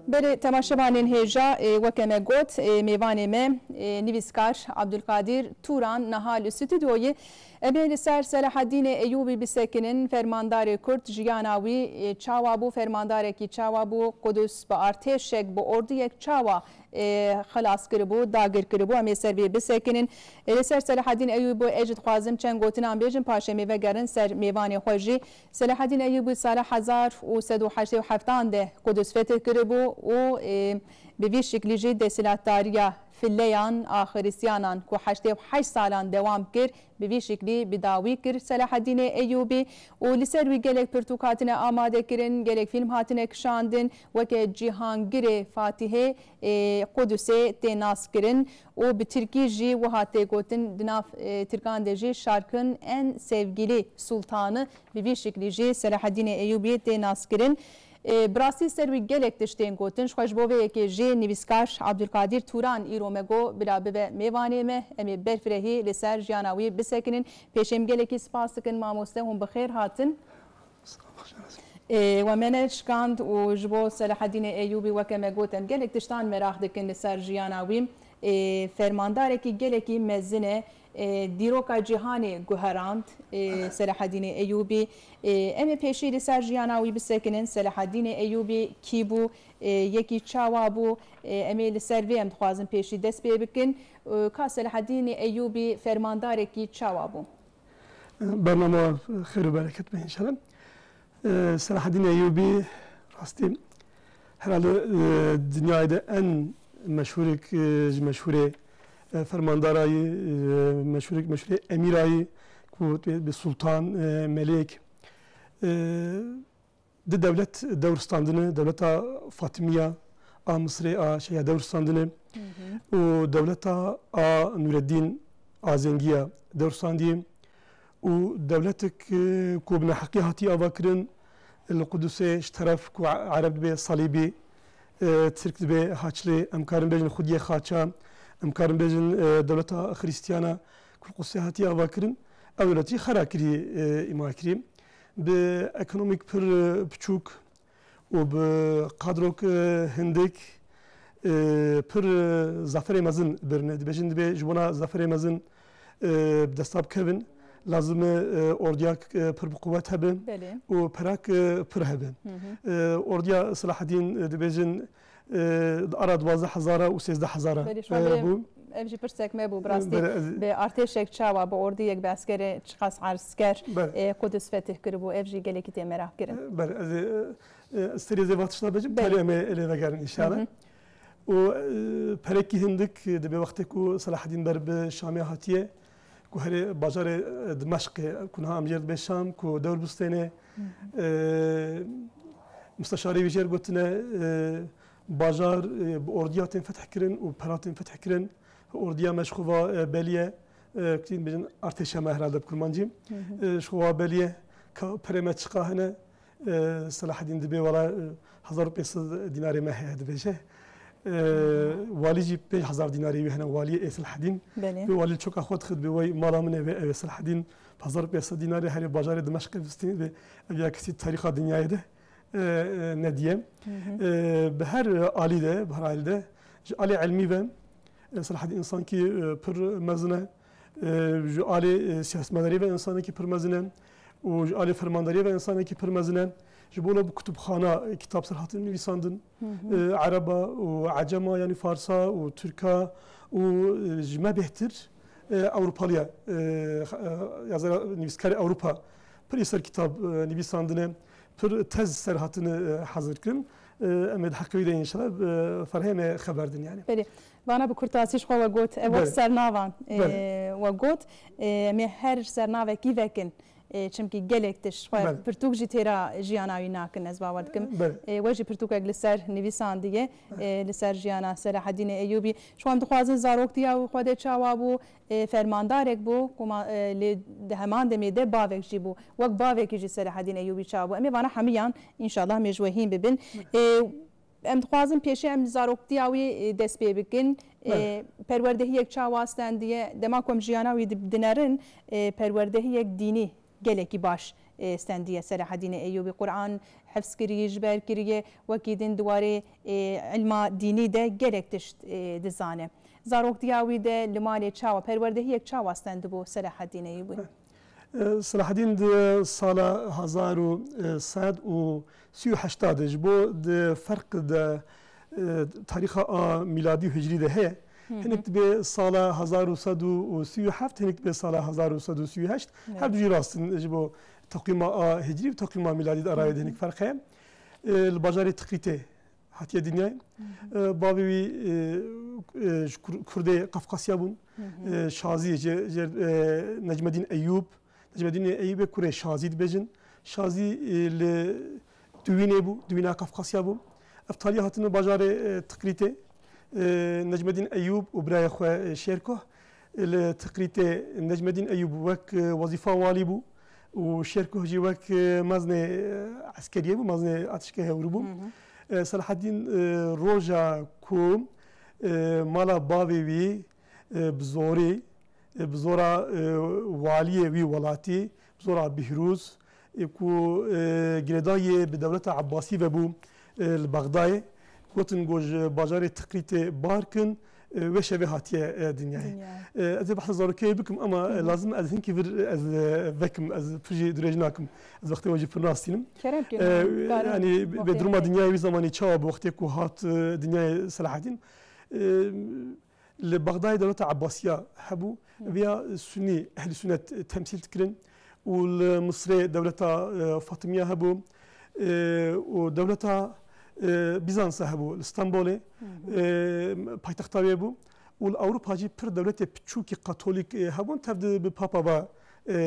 بله تماشاوانین هێژا وەکەمە گوت میوانێ me nivîskar Abdulkadir Turan niha li stûdyoyê em ê li ser Selaheddînê Eyyûbî bisekinin fermandarê Kurd jiyana wî çawa bû fermandarekî çawa bû Qudus bi artêşek bi ordiyek çawa xelas kiribû dagir kiribû em ê ser vê bisekinin li ser Selaheddîn Eyyûbî ez jî dixwazim çend gotinan bêjim paşê me vegerin ser mêvanê xwe jî Selaheddîn Eyyûbî sala 1387 de Qudus fetih kiribû û bi vî şeklî jî desthilatdariya Filleyan a Xrîstyanan ku 88 salan dewam kir bi vî şeklî bi dawî kir Selaheddînê Eyyûbî û li ser wî gelek pirtûk hatine amadekirin gelek fîlm hatine kişandin weke Cîhangirê Fatihê Qudusê tê naskirin û bi Tirkî jî wiha tê gotin di nav Tirkan de jî şarkın en sevgili sultanı bi vî şeklî jî Selaheddînê Eyyûbî tê naskirin براستی سر وی گلک تشتین گوتن خوش بوه که جه نویسکار عبدالقادر توران ایرو مگو بلا به میوانه مه امی برفرهی لسر جاناوی بسکنن پیشم گلکی سپاس کن ماموسته هم بخیر هاتن و منش کاند و جبو صلاحالدین ایوبی و کم گوتن گلک تشتان مراخ دکن لسر جاناوی فرمانداره کی گلکی مزنه دیروکا جهانی گوهراند صلاحالدین ایوبی امی پیشی لسر جیاناوی بسکنن صلاحالدین ایوبی کی بو یکی چاوا بو امی لسر ویم دخوازن پیشی دست بی بکن که صلاحالدین ایوبی فرمانداره کی چاوا بو برنامه خیر و برکت به انشالله صلاحالدین ایوبی راستی herhalde dünyada en meşhur فرماندارای مشهور امیرایی که به سلطان ملک د دولت دورستاندنه دولت فاطمیه آ مصر آ شیا دورستاندنه و دولت آ نورالدین آزنگیه دورستاندی و دولت که بنا حقیقتی آواکرن القدس طرف که عرب به صلیبی ترک به هاچلی امکارن بجن خودی خاچا امکارن بجن دولت خریستیانا کل قصهاتی آواکرین اولتی خراکری ایماکریم به اکونومیک پر بچوک و به قدرک هندک پر زفر مزن برنه بجن به جوانا زفر مزن دستاب کردن لازم اوردیاک پر بقوت هبن و پراک پر هبن اوردیا صلاح الدین دبیجن اراد 12000 و 13000 بو امجی پرسک ما بو براستی به ارتشک چاوا به اوردی یک بسکر چخاص عسكر قدس فتح کرد بو افجی گلکی تی مراه کرد بله از استریزه واتشنا بجم پریم الی وگرن ان شاء الله و پرکی هندک دبی وقتی کو صلاح الدین بر به شامی هاتیه کو هر بازار دمشق کنها امجرد به شام کو دور بستانه مستشاری ویژر گفتنه بازار اوردیاتن فتح کردن و پراتن فتح کردن اوردیا مشخووا بلیه کتین بجن ارتش مهرالد بکرمانجیم شخووا بلیه که پرمت چقاهنه صلاح الدین دبی ولا 1500 دیناری مهه دبیشه والی جی 5000 دیناری وهنا والی صلاح الدین به والی چوک خود خد به وی مالا منه به صلاح الدین 1500 دیناری هر بازار دمشق فستین به یا کسی تاریخ دنیای ده ندیم به هر عالیده به هر عالیده عالی علمی و صلاح الدین انسان کی پر مزنه عالی سیاستمداری و انسانی کی پر مزنه و عالی فرمانداری و انسانی کی پر مزنه جبونا بكتبخانة كتاب صراحة نویساندن عربا و عجما يعني فارسا و تركا و جمع بهتر أوروباليا yazar نویسکار أوروبا پر يسر كتاب نویساندنه پر تز سرهاتını hazır kırın. Emed hakkı da inşallah farheme haberdin yani. Beli. Bana bu kurtasiş xwa got ev sernavan ve got me her sernave ki vekin چمکی گلک تش پرتوک جی تیرا جیاناوی ناکن از باور دکم وجه پرتوک اگل سر نویسان دیگه لسر جیانا صلاحالدین ایوبی شو هم دخوازن زاروک دیا و خود چاوا بو فرماندارک بو کما دهمان دمیده باوک جی بو وقت باوکی جی صلاحالدین ایوبی چاوا امی وانا همیان انشالله مجوهین ببین ام دخوازن پیش ام زاروک دیاوی دست بی بکن پروردهی یک چاواستن دیگه دما کم جیاناوی دنرن پروردهی یک دینی geleki baş استندية صلاح الدين أيوبي قرآن حفظ كريه جبر كريه وكيدن دواري علم ديني ده جلك تشت دزانه زاروك دياوي ده لمالي تشاوا پرورده هيك تشاوا استندبو صلاح الدين أيوبي صلاح الدين سال 1138 جبو فرق تاريخ ميلادي وهجري ده هي هنك تبي سال 1137 هنك تبي سال 1138 هر دوجي راستن جبو تقويم هجري وتقويم ميلادي أرايد هنك فرق هم البجاري تقريته هاتي الدنيا بابي كردي قفقاسيا بون شازي نجم الدين أيوب نجم الدين أيوب كوري شازي بجن شازي دوينه بو دوينه قفقاسيا بو افتالي هاتن بجاري تقريته نجم الدين أيوب وبراي خو شيركو التقريته نجم الدين أيوب وك وظيفة والي بو وشيركو جي وك مزن عسكريه بو مزن اتشكه وربو صلاح الدين روجا كوم مالا بابي وي بزوري بزورا واليه وي ولاتي بزورا بهروز كو جرداي بدولة عباسي وبو البغداي وتن جوج باجاري تقريته باركن وشبه هاتيه دنياي از بحث زاركي بكم اما لازم از هنكي از بكم از فرجي درجناكم از وقت وجه فرناستينم يعني بدرما دنياي زماني تشاب وقت كو هات دنياي صلاح الدين لبغداد دولة عباسية حبو بيا سني اهل سنة تمثيل تكرن والمصري دولة فاطمية هبو ودولة بيزانس هبو اسطنبول بايتختاوي بو والاوروبا جي بير دولت بتشوكي كاثوليك هبون تبد ببابا با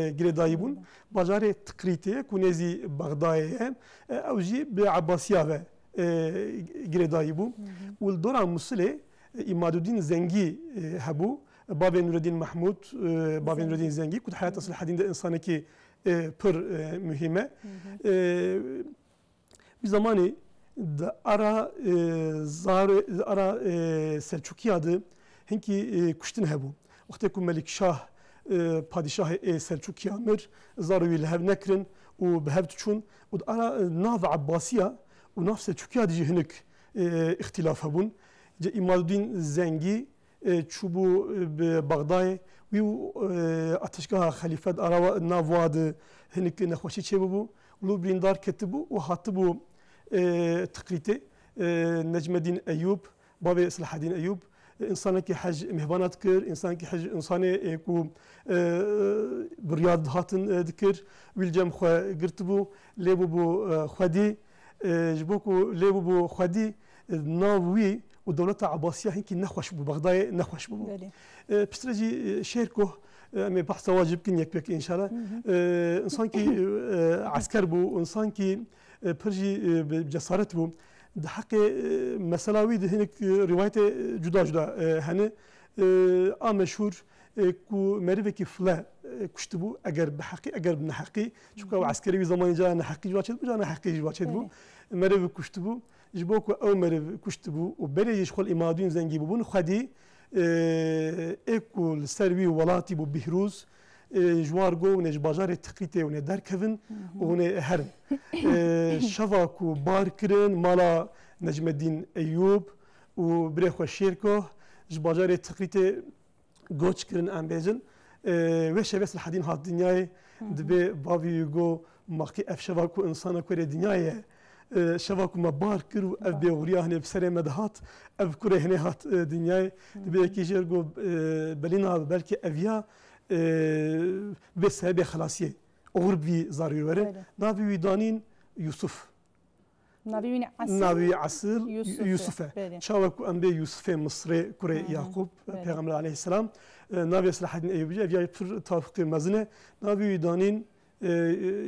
جريدايبون باجاري تقريتي كونيزي بغداد او جي بعباسيه جريدايبو والدور مسلي إماد الدين زنگي هبو بابي نور الدين محمود بابي نور الدين زنگي كنت حياة صلاح الدين انسانه كي بير مهمه بزماني ara Selçuki adı henki kuştun hebu. Vakti ku Melik Şah padişah Selçuki amir zaru lehev nekrin u behev tuçun u ara nav Abbasiya u nav Selçuki adı jihinik ihtilaf hebun. İmaduddin Zengi çubu Bagdad ve ateşgah halifet ara nav vadı henik nexweşi çebu lu brindar ketibu u hatı bu تقريتي نجم الدين أيوب بابي صلاح الدين أيوب إنسان كي حج مهبانات كر إنسان كي حج إنسان كو برياض هاتن ذكر ويلجام خو قرتبو ليبو بو خدي جبوكو ليبو بو خدي ناوي ودولة عباسية هنكي نخوش بو بغداد نخوش بو بسترجي شيركو أمي بحث واجب كن يكبك إن شاء الله إنسان كي عسكر بو إنسان كي برجي بجسارت بو ده حق مسلاوي ده هناك رواية جدا جدا هني مشهور كو مريفك فلا كشتبو أجر بحقي أجر بنحقي شو كوا عسكري زمان جا نحقي جواتشد بو جا نحقي جواتشد بو مريف كشتبو جبوكو أو مريف كشتبو وبري يشخل إمادين زنجي بون خدي إكو السروي ولاتي بو بهروز جوارگو و نجباجار تقریته و ندار کن و هرم شواکو بار کرن مالا نجم الدین ایوب و برخ شیرکو جباجار تقریته گوچ کرن ام بیجن و شبه صلاح الدین هات دنیای دبی باوی گو ماکی اف شواکو انسان کوری دنیای شواکو ما بار کرو اف بیوریا هنی بسر مدهات اف کوری هنی هات دنیای دبی کی جرگو بلینا بلکه اویا بس هبه خلاصيه اغربي زاري وره نبي ويدانين يوسف نبي عسل يوسف شاوك انبي يوسف مصري كوري يعقوب پیغمبر عليه السلام نبي صلاح الدين ايوبي جاي في توافق مزنه نبي ويدانين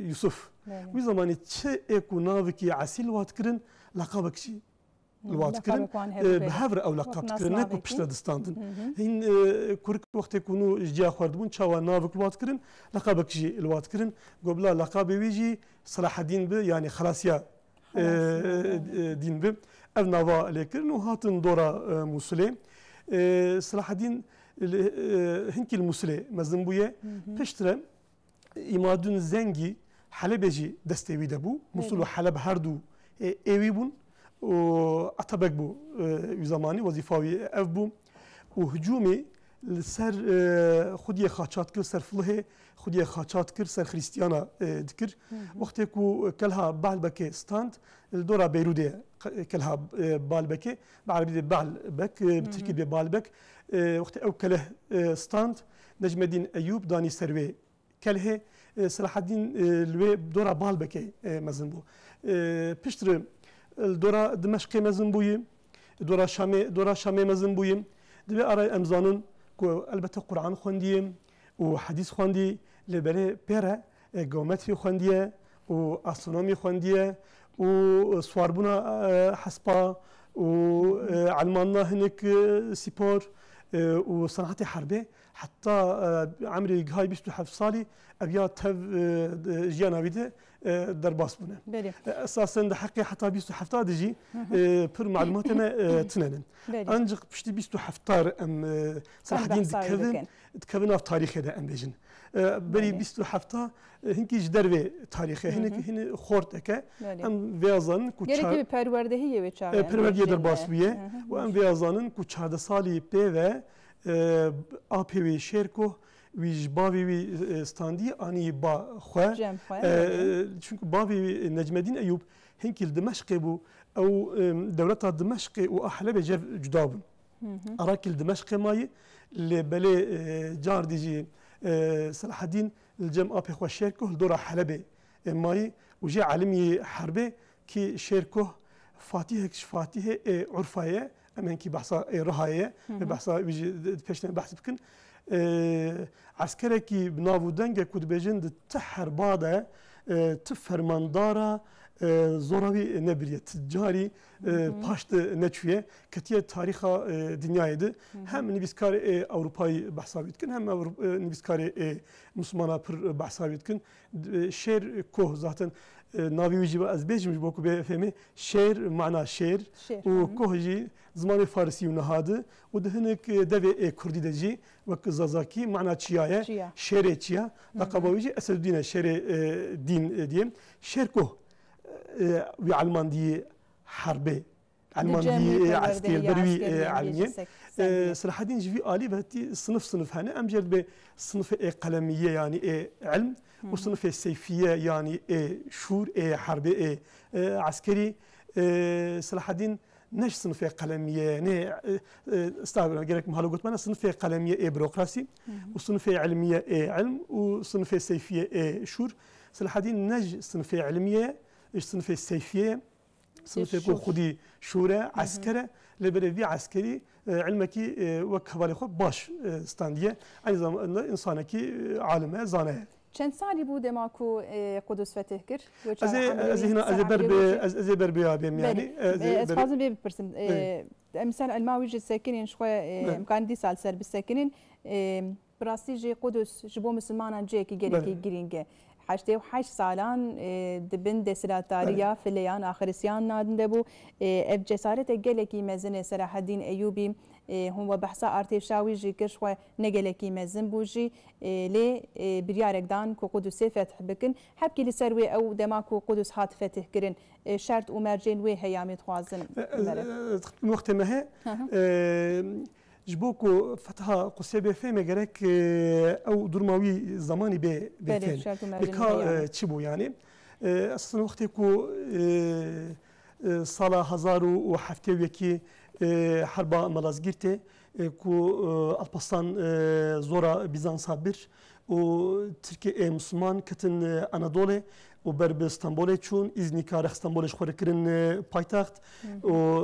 يوسف وي زماني تشي اكو نافكي عسل واتكرن لقبك شي الواتكرن بهفر او لقب تكرن نكو بشتا دستاندن هين كورك وقت يكونوا جا خوردبون تشاوا نافك الواتكرن لقبك جي الواتكرن قبل لقب ويجي صلاح الدين ب يعني خلاصيا دين ب اف نافا لكرن وهاتن دورا مسلم صلاح الدين هنكي المسلم مزنبويه بشترن إمادون زنجي حلب جي دستوي دبو موصل وحلب هردو ايوي بون واتبك بو زماني وظيفاوي اف بو وهجومي سر خودی خاچات کر سر فله خودی خاچات کر سر خریستیانا دکر وقتی کو کلها بالبک ستاند الدورا بیروده کلها بالبک بعربی بالبک بترکی به بالبک وقتی او کله ستاند نجم الدین ایوب دانی سروی کله صلاح الدین لوی دورا بالبک مزن بو پشتر الدورا دمشق مزن بویم دورا شامی مزن بویم دبی آرای امزانون کو البته قرآن خوندیم و حدیث خوندی لبره پره گومتری خوندیه و استرونومی خوندیه و سواربونا حسبا و علمانا هناك سيبور وصناعة حربة حتى عمري هاي 27 سالي أبيات تف جيانا بيده درباس بونه اساسا ده حقي حتى 27 دجي بر معلوماتنا تنن انجق بشتي 27 ام صلاح الدين تكفن في تاريخه ده ام بيجن بري 27 هنكي جدربه تاريخه هن خورتك ام فيازن كو gerekli perverdehiye ve çağrı perverdiye درباس بيه وام فيازن كو 4 سالي بي و APV شركو ویج باوی استاندی آنی با خواه چون باوی نجم الدین ایوب هنکیل دمشق بو او دولت دمشق و احلب جدا بون اراکیل دمشق مای لبله جار دیجی صلاح الدین الجم آپی خواه شرکو دورا حلب مای وجي علمي حربه كي شركه فاتيه عرفايه امن كي بحثا رهايه بحثا بيجي بيشنا بحث بكن عسكركي بنافو دنجا كود بيجن تحر بعضه تفرماندارا زوراوي نبريه تجاري باشت نتشويه كتيه تاريخ دنيايد هم نبيسكار اوروباي بحثاويت كن هم نبيسكار مسلمانا بر بحثاويت كن شعر كوه ذاتن ناوي ويجي از بيجمش بوكو بفهمي شعر معنى شعر وكوهجي زمان فارسي ونهاده ودهنك دبي كردي دجي وك زازاكي معنى تشيايه شعر تشيا لقبويجي اسد الدين شعر دين ديم شعركو وعلمان دي حربه علمان دي عسكري بروي علميه صلاح الدين جي آلي بهتي صنف هنا امجد بصنف قلميه يعني علم وصنف السيفيه يعني شور حربه عسكري صلاح الدين نش صنف قلميه يعني استعمل قالك مهلو قلت انا صنف قلميه بيروقراسي وصنف علميه علم وصنف سيفيه شور صلاح الدين نج صنف علميه صنف السيفيه صنف خودي شورى عسكره لبرفي عسكري علمكي وكفالي خو باش ستانديه ايضا انسانكي عالمه زانه چند سالی بود ماکو قدس فتح کر؟ از هنا از بربیا بیم یعنی از فازم بی بپرسم مثلا الماوی جی ساکنین شوی امکان دی سال سر بساکنین براستی جی قدس جبو مسلمان جی کی گری گرینگه 88 سالان دبن دسلاتاریا فلیان آخرسیان نادن دبو اف جسارت گلکی مزن صلاح الدین ایوبی هم بحثا ارتشاوی جی کش و نگلکی مزن بوجی لی بریارک دان کو قدس فتح بکن حبکی لسروی او دماکو قدس هات فتح کرن شرط و مرجین وی هیامت خوازن وقت ما هي جبوكو فتحة قصيبة فيما جرك أو درماوي زماني بفين بكا تشبو يعني أصلا وقتكو صالة هزارو وحفتويكي حرب ملازجيرتي كو البستان زورا بيزانس صابر وتركي مسلمان كتن أنادولي وبرب اسطنبول چون إزنيكار اسطنبول شخور كرن بايتاخت و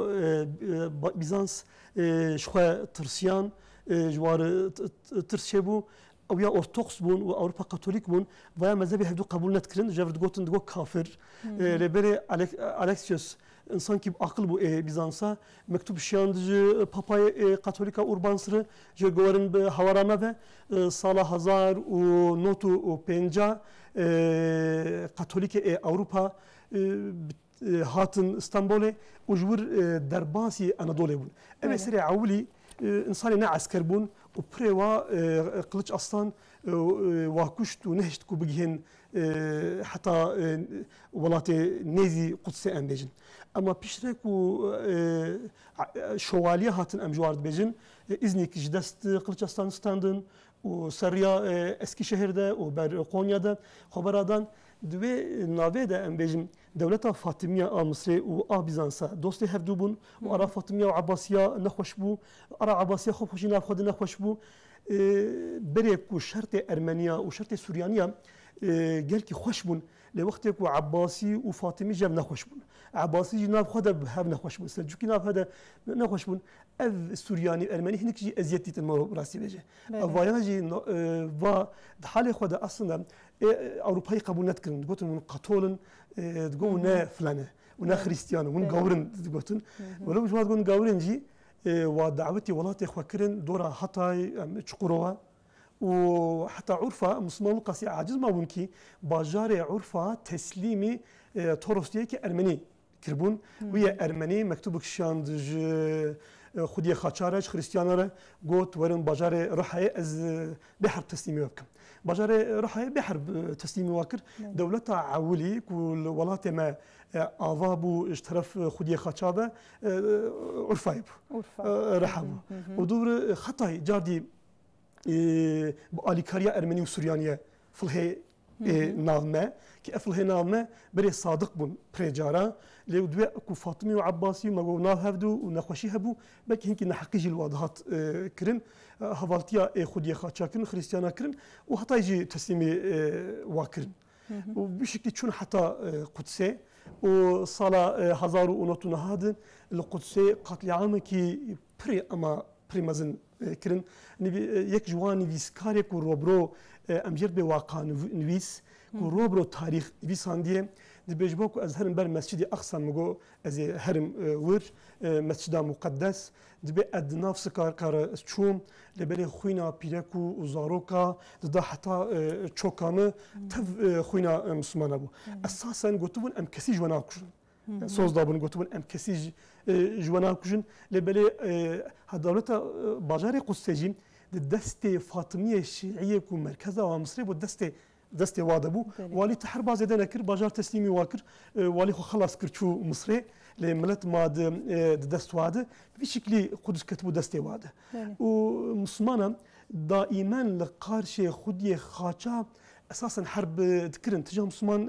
بيزانس شخوا ترسيان جوار ترسيبو او يا أرثوذكس بون و أوروبا كاثوليك بون ويا مذهبي هدو قبول نتكرن جافرد قوتن دو كافر لبري ألكسيوس انسان کی عقل بو بیزانسا مکتوب شیاندج پاپای کاتولیکا اوربانسر جگوارن به هوارانه به سال 1950 کاتولیک اروپا هاتن استانبول و جور درباسی انادولی بون اما سری عولی انسانی نه عسکر بون و پروا قلچ اصلا واكشت ونهشت كو بجهن حتى ولاتي نيزي قدسي ام بيجن اما بيشرك و شواليه هاتن ام جوارد بيجن ازنيك جدست قلچستان ستاندن وسريا اسكي شهرده وبر قونيادا خبرادان دوی ناوی ده ام بيجن دولتا فاطميه مصر و بيزانسا دوستي هفدوبون و ارا فاطميه و عباسيه نخوش بو ارا عباسيه خو خوشينا خود نخوش بو بريك وشرط ارمنيا وشرط سوريانيا قال كي خوش بون لوقتك وعباسي وفاطمي جاب نخوش بون عباسي جناب خدا بهاب نخوش بون سلجوكي ناب هذا نخوش بون اذ السورياني ارمني هناك جي ازيتي تنمر براسي بيجي فاينا جي فا حالي خدا اصلا اوروبي قبول نتكن قلت من قاتولن تقول نا فلانه ونا خريستيان ون قورن تقولن ولو مش ما تقول قورن جي ودعوتي ولاتي خوكرن دورا حتى تشقروها وحتى عرفة مسلمان قاسي عاجز ما بونكي باجار عرفة تسليمي تورستيه كأرمني كربون ويا أرمني مكتوب شاندج خديه خاچارج خريستيانره قوت ورن باجار رحاي از بحرب تسليمي وبكم باجار رحاي بحرب تسليمي واكر دولتها عولي كل ولات ما آوابو اشترف خديه خاچابه عرفايب رحابو ودور خطاي جاردي بآلیکاریا ارمنی و سوریانیه فلهی نامه که افلهی نامه بری صادق بون پرجارا لیو دوی کو فاطمی و عباسی و مگو ناو هفدو و نخوشی هبو بلکه هنکی نحقیج الواضحات کرن هوالتیا خودی خاچا کرن خریستیانا کرن و حتی یجی تسلیمی واکرن و بشکلی چون حتی قدسه و سال 1900 هادن القدسه قتل عامه کی پری اما پری مزن كرن يك جوان نويس كاري كو روبرو امجر بواقع نويس كو روبرو تاريخ نويس عندي دبيجبوك از هرم بر مسجد اقصى مغو از هرم ور مسجد مقدس دبي ادناف سكار كار تشوم لبري خوينا بيركو وزاروكا دا حتى تشوكامه تف خوينا مسلمان ابو اساسا قلتون ام كسي جوانا كشن سوز دابون قلتون ام كسي جوانا كشن لبري هدولتا باجاري قسجين دستي فاطميه الشيعيه كو مركزها ومصري دستي وادبو والي تحرب زيدنا كر باجار تسليمي واكر والي خو خلاص كرتشو مصري لملت ماد دست واده بشكل قدس كتبو دستي واده ومسلمانا دائما لقارشي خديه خاچا اساسا حرب تكرن تجاه مسلمان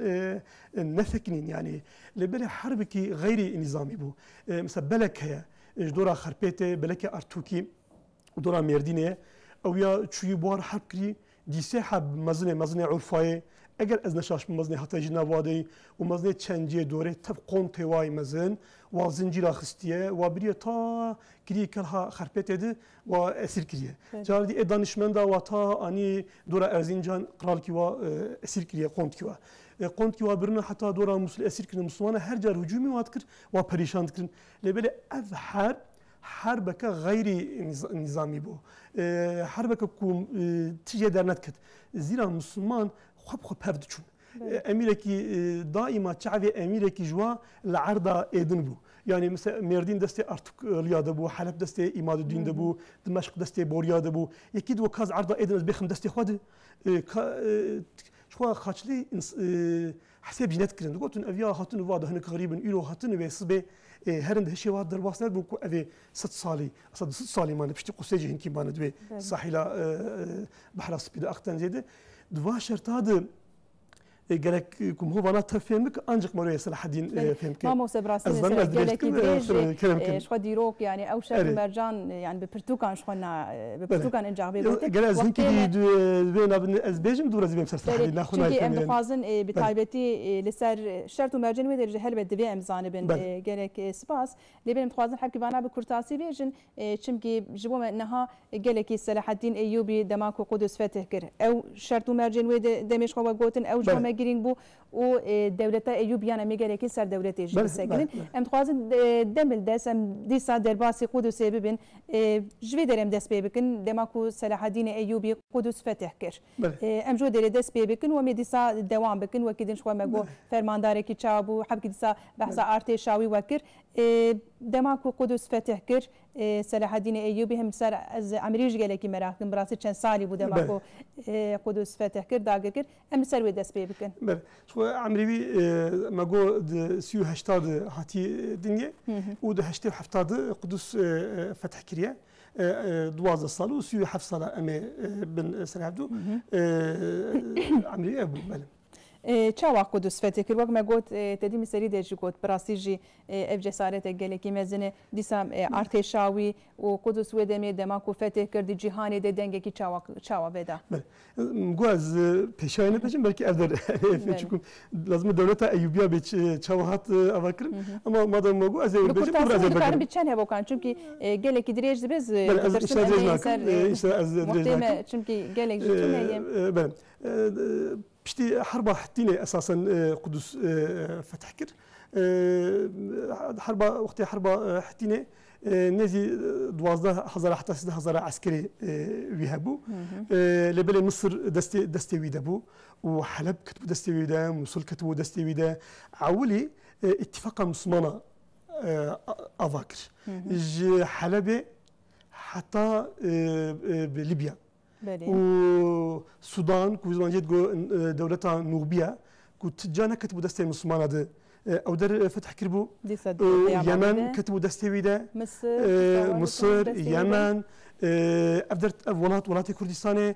نفكنين يعني لبري حرب كي غير نظامي بو مثلا بلك هي دورا خربيته بلك ارتوكي دورا مردينه او يا تشوي بوار حرب كري دي سحب مزنه عرفاي اگر از نشاش مزنه حتى جنوادي ومزنه چنجي دوره تب قون توای مزن و زنجير خستيه و بري تا كري كلها خربيته دي و اسير كريه جاردي دانشمندا و تا اني دورا ارزنجان قرال كي و اسير كريه قونت كي و برنا حتى دورا مسل اسير كري مسلمانه هر جار هجومي واتكر و پريشان كرن لبل اف حربك غير نظامي بو حربك كوم تيجي درنت كت زيرا مسلمان خب هردچون اميركي دائما شعبي اميركي جوا العرضه ايدن بو يعني مثلا مردين دستي ارتك رياضه بو حلب دستي اماد الدين دبو دمشق دستي بورياده بو يكيد وكاز عرضه ايدن بخم دستي خد شو خاطلي حساب جنات كرن قلت ان افيا هاتن واضح هنك غريبا يرو هاتن ويسبه هرند هشي واد درباسنا بو افي 6 صالي اصلا 6 صالي ما نبشتي قسيجي هنكي بان دوي ساحله بحر سبيد اختن زيد دوا شرطاد قالك كم هو بنات فهمك انجق مريه صلاح الدين فهمك ما موسى براسي قالك دريج شو ديروك يعني او شاف مرجان يعني ببرتوكان شخنا ببرتوكان انجابي قال زنكي بين ازبيجم دور ازبيم سرسحلي ناخذ هاي ام دخازن بتايبتي لسر شرط ومرجان ويدر هل بدبي امزان بن قالك سباس اللي بين دخازن حكي بانا بكرتاسي بيجن چمكي جبو انها قالك صلاح الدين ايوبي دماغ قدس فتح كر او شرط ومرجان ويد دمشق وقوتن او جامع گرینگ بو و دولت ایوبیان میگه که سر دولت ایجاد سگرین ام خوازن دمل دستم دیسا درباسی قدس ببین جوی درم دست ببکن دماکو صلاح الدین ایوبی قدس فتح کر ام جو در دست ببکن و می دیسا دوام بکن و کدین شو مگو فرمانداری کی چابو حب کی دیسا بحث ارتشاوی وکر دماغ قدس فتح كر صلاح الدين أيوبي هم سر از عمريج جالك مراكم براسي كان سالي بود دماغ قدس فتح كر داغر كر هم سر ودس بي بكن بله شو عمري ما جو سيو هشتاد هاتي دنيا ود هشتاد حفتاد قدس فتح كريا دوازة صالو سيو حف صلاة أمي بن صلاح عبدو عمري أبو بله چاوا قدس فتح كر وقت ما قلت تدي مسري ديجي قلت براسيجي اف جسارت جالكي مزنه ديسام ارتشاوي وقدس ودمي دماغ فتح كر دي جهان دي دنگي چاوا بدا مگوز پیشاینه بچم بلکه افدر فکرم لازم دولت ایوبیا به چاوهات آوکر اما مادام مگو از ایوبیا بچم از ایوبیا بچن هبو کن چونکی گالکی دریج بز محتمه چونکی گالک جتونه بله بشتي حربة حتيني أساساً قدس فتح كر حربة وقت حربة حتيني نزي دوازده هزار حتى 6000 عسكري ويهبو لبلي مصر دستي ويدبو وحلب كتبوا دستي ويدا موصل كتبوا دستي ويدا عولي اتفاق مسلمانة أفاكر حلب حتى بليبيا والسودان كوزمان جد جو دولتها نوبيا كنت جانا كتبوا دستي مسلمانة ده أو در فتح كربو يمن كتبوا دستي ويدا مصر يمن أفدرت ولات كردستان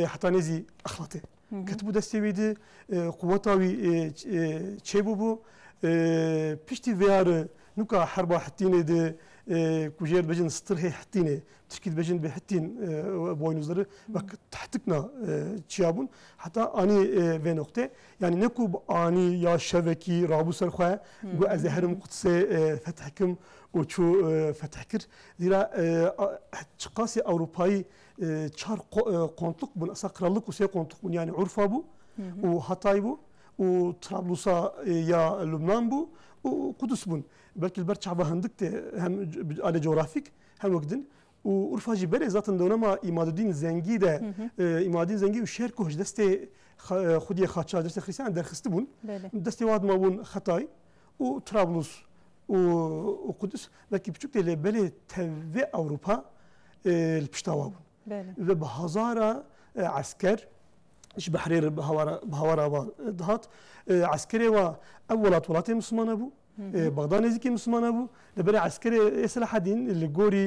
حتى نزي أخلاته كتبوا دستي ويدا قواتاوي تشيبو بيشتي فيار نوكا حربا حتيني ده كوجير بجن سترهي حتيني تشكيل بجن بحتين بوينوزر وقت تحتكنا تشيابون حتى اني في نقطه يعني نكوب اني يا شبكي رابوس الخوا جو ازهرم قدس فتحكم وشو فتحكر زيرا تشقاسي اوروباي تشار قونطلق بن اسقرلق وسي قونطلق يعني عرفا بو وهاتاي بو وطرابلسا يا لبنان بو وقدس بون بلكي البرد شعبها هندك هم على جغرافيك هم وقدن وأرفاجي بري ذاتن دونما إماد الدين زنجي ده إماد الدين زنجي وشير كوش دستي خدي خاتشا دستي خريستيان در خستبون دستي واد ما بون خطاي وطرابلس وقدس بلكي بشوك اللي بلي تبع أوروبا البشتاوابون بهزارة عسكر إيش بحرير بهوارا دهات عسكري وأولات ولاتي مسلمان أبو بغداد نزيكي مسلمان أبو لبري عسكري صلاح الدين اللي جوري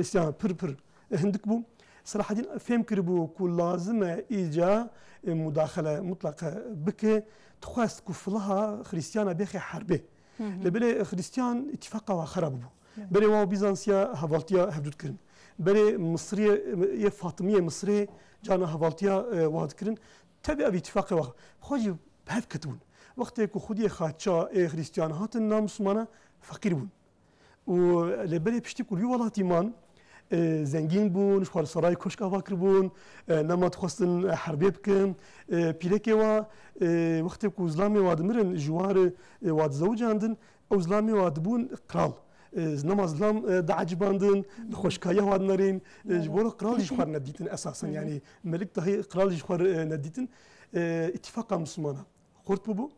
سيان بر هندك بو صلاح الدين فهم كربو كل لازم إيجا مداخلة مطلقة بك تخواست كفلها خريستيانا بيخي حربي لبري خريستيان اتفاقا وخرب بو بري واو بيزانسيا هفالتيا هبدود كرن بري مصرية يا فاطمية مصرية جانا هفالتيا واد كرن تبع باتفاق وخ خوجي بهف كتبون وقتك خودي خاتشا خريستيان هات النام مسلمانة فقير بون ولبري بشتي كل والله تيمان زنجين بون شوار سراي كشكا فاكر بون نما تخصن حربي بكم بيلكي وا وقتك وزلامي وادمرن جوار واد زوج عندن او زلامي وادبون قرال نما زلام دعجباندن خوشكايا واد نارين جبور قرال يشوار نديتن اساسا يعني ملك تهي قرال يشوار نديتن اتفاق مسلمانه خرط بو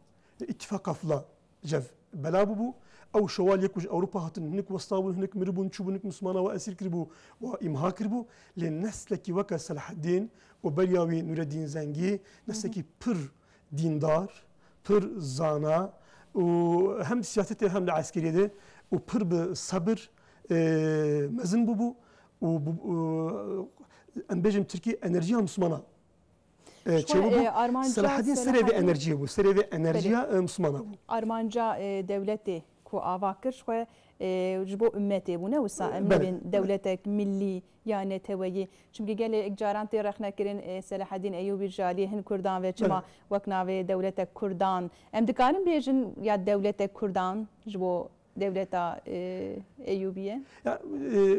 اتفاق فلا جف بلا بو او شوال يكوج اوروبا هاتن هناك وسطاو هناك مربون تشوف هناك مسلمانه واسير كربو وامها كربو لنسلك وكا صلاح الدين وبرياوي نور الدين زنجي نسلك بر ديندار بر زانا وهم سياسته هم العسكريه ده وبر بصبر مزن بو انبجم تركي انرجيا مسلمانه صلاح الدين سري انرجي بو سري انرجيا مسلمانه بو ارمانجا دولتي كو آواكر شوي جبو أمتي بونه وسا بين دولتك ملي يعني توي شمكي قال إجاران ترخنا كرين صلاح الدين أيوبي جالي هن كردان وشما وكنا في دولتك كردان أم دكارن بيجن يا دولتك كردان جبو دولة أيوبية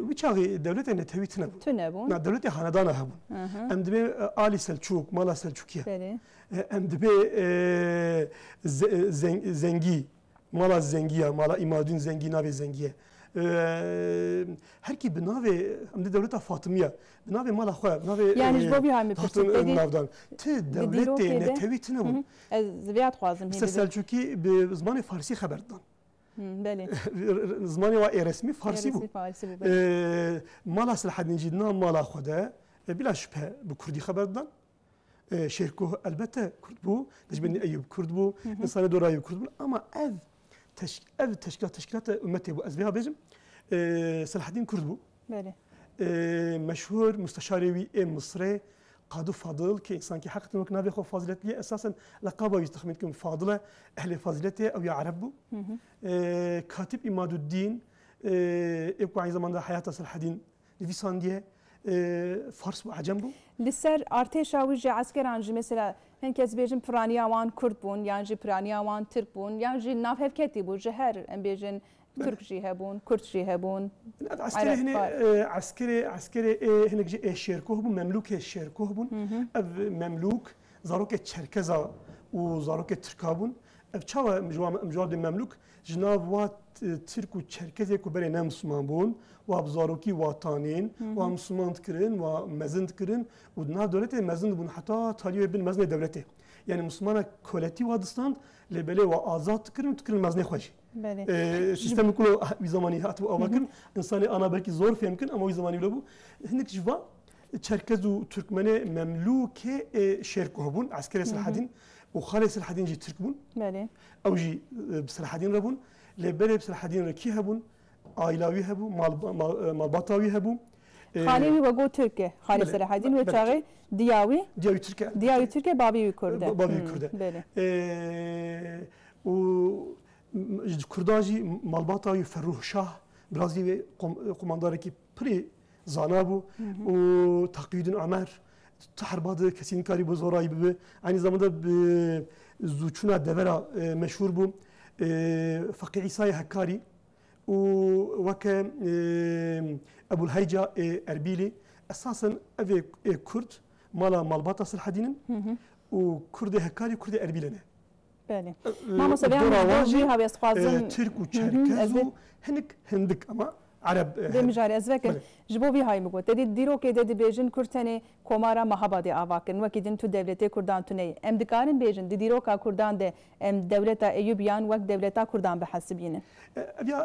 ويشاغي دولتنا نتوي تنبون نا دولتي خاندانا هبون أم دبي آلي سلجوق مالا سلجوقية أم دبي زنجي مالا زنجية مالا إمادين زنجي ناوي زنجية هر کی بناوی ام دولت فاطمیه بناوی مال خو بناوی يعني جبوبي هاي مپرسید نافدان ته دولت نتوی تنمون زبيات خوازم هي سلجوقي بزمان فارسي خبر دان بله زماني واي رسمي فارسي بو مالا صلاح الدين جدنا مالا خوده بلا شبهه بكردي خبر دان شيركو البته كرد بو نجبني ايوب كرد بو انسان دور ايوب كرد بو اما تشكيلات امتي بو ازبيها بيجم صلاح الدين كرد بو بله مشهور مستشاري مصري قادو فاضل كي انسان كي حقيقه ممكن نبي خو فاضلتي اساسا لقبه يستخدمكم فاضله اهل فاضلتي او يعرب كاتب اماد الدين ابقى عن زمان حياه صلاح الدين لفيسانديه فارس وعجمبو لسر ارتشا وجه عسكر عنجي مثلا هن كز بيجن برانيا وان كرد بون يعني برانيا وان ترك بون يعني ناف هفكتي بو جهر ام بيجن ترك جي هبون كرد جي هبون عسكري هنا عسكري هنا جي شيركو هبون مملوك شيركو هبون مملوك زاروك تشركزا وزاروك تركابون بچاوا مجواد مملوك جناب وات ترك و تشركزي كو بري نمسلمان بون و بزاروكي وطانين و مسلمان تكرن و مزن تكرن و دنا دولتي مزن بون حتى تاليو بن مزن دولتي يعني مسلمان كولتي وادستان لبلي و آزاد تكرن مزن خوشي بله سيستم كله بزماني هات او بكر انساني انا بلكي زور في يمكن اما زماني لبو هناك جوا تشركز و تركماني مملوك شيركو هبون عسكري صلاح الدين وخالد صلاح الدين جي تركبون بله او جي بصلاح الدين ربون لبلي بصلاح الدين ركي هبون عائلاوي هبو مالباطاوي هبو خالي وقو تركي خالد صلاح الدين وتاغي دياوي تركي بابي كرده بابي كرده بله و كرداجي مالباطاوي فروح شاه برازيلي قمانداركي بري زانابو و تقييد عمر تحرباد كسين كاري بزوراي بي aynı zamanda زوچونا دورا مشهور بو فقيه عيسى هكاري وك ابو الهيجا اربيلي اساسا ابي كرد مالا مالباطا صلاح الدين وكرد هكاري كرد اربيلنا بله ما مسبيان جيها بيسقازن ترك وتشركزو هنك هندك اما عرب دمجاري ازفكر جبو بي هاي مگو تدي ديرو كي ددي بيجن كرتني كومارا محبادي اواكن وكيدن تو دولتي كردان تني ام دكارن بيجن ديرو كا كردان ده ام دولتا ايوبيان وك دولتا كردان بحسبين ابيا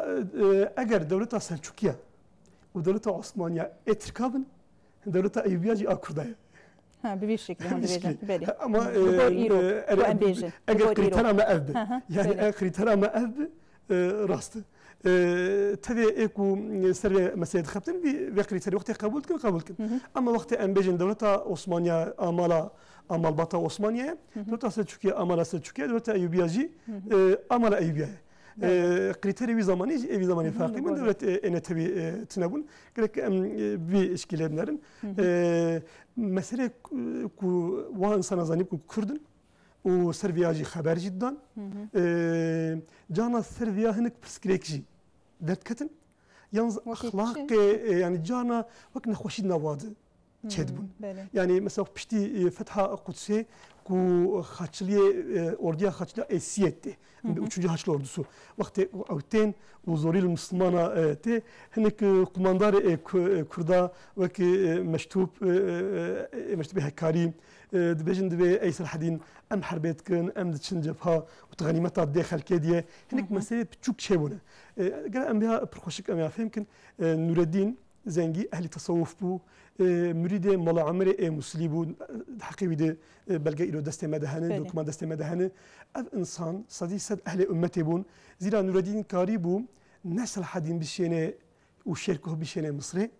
اگر دولتا سلجوقيه ودولتا عثمانيه اتركابن دولتا ايوبيا جي كردايا ها ببي شكل هون بيجن بلي اما اگر كريترا ما اب يعني كريترا ما اب راست تبي اكو سر مسائل خبتن بكريتري وقت قبول كن اما وقت ام بيجن دولتا عثمانيه امال باطا عثمانيه دولتا سلجوقيه امال سلجوقيه دولتا ايوبيا جي امال ايوبيا كريتري في زماني فاقي من دولة انا تبي تنبون قالك باشكالات نارن مسألة كو وانسان زانيب كو كردن وسربيا جي خبر جدا جانا سربيا هناك بسكريكجي درت كتن ينز اخلاق يعني جانا وقت نخوشي نواد تشدبون يعني مثلا بشتي فتحه قدسي كو خاçlıya orduya خاçlıya esiyette. 3. Haçlı ordusu. Vakti avten uzoril Müslümana te henek kumandar Kurda ve ki meştup hekari dibejin dibe Eysel Hadin em harbetkin em için cepha ve ganimeta daxil kediye henek mesele çok şey buna. Gel em biha perxoşik em yafemkin Nureddin زنجي أهل تصوف بو مريد ملا عمري مسلي بو حقيقي ده بلقى إلو دست مدهنه دوكمان دست مدهنه أب إنسان صديق صد أهل أمتي بون زيرا نور الدين كاري بو نسل حدين بشينه وشركه بشينه مصري